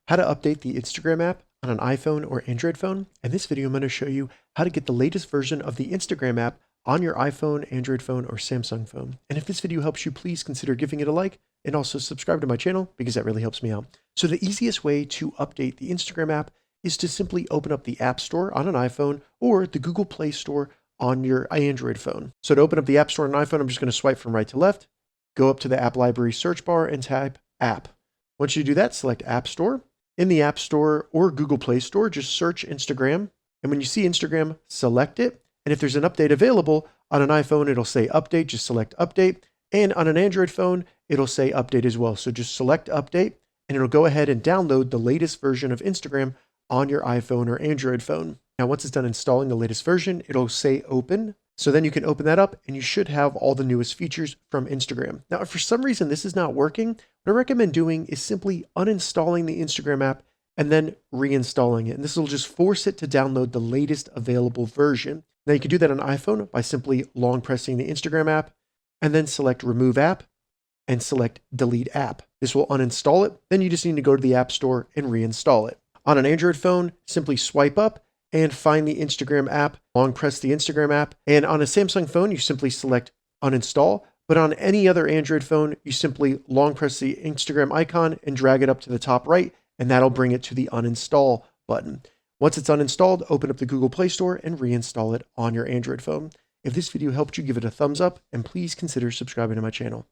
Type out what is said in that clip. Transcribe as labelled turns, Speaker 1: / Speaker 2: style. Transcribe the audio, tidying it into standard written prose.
Speaker 1: how to update the Instagram app on an iPhone or Android phone. In this video, I'm going to show you how to get the latest version of the Instagram app on your iPhone, Android phone, or Samsung phone. And if this video helps you, please consider giving it a like and also subscribe to my channel because that really helps me out. So the easiest way to update the Instagram app is to simply open up the App Store on an iPhone or the Google Play Store on your Android phone. So to open up the App Store on an iPhone, I'm just going to swipe from right to left, go up to the App Library search bar and type App. Once you do that, select App Store. In the App Store or Google Play Store, just search Instagram. And when you see Instagram, select it. And if there's an update available on an iPhone, it'll say update, just select update. And on an Android phone, it'll say update as well. So just select update and it'll go ahead and download the latest version of Instagram on your iPhone or Android phone. Now, once it's done installing the latest version, it'll say open. So then you can open that up and you should have all the newest features from Instagram. Now, if for some reason this is not working, what I recommend doing is simply uninstalling the Instagram app and then reinstalling it. And this will just force it to download the latest available version. Now you can do that on iPhone by simply long pressing the Instagram app and then select remove app and select delete app. This will uninstall it. Then you just need to go to the App Store and reinstall it. On an Android phone, simply swipe up and find the Instagram app, long press the Instagram app. And on a Samsung phone, you simply select uninstall. But on any other Android phone, you simply long press the Instagram icon and drag it up to the top right, and that'll bring it to the uninstall button. Once it's uninstalled, open up the Google Play Store and reinstall it on your Android phone. If this video helped you, give it a thumbs up and please consider subscribing to my channel.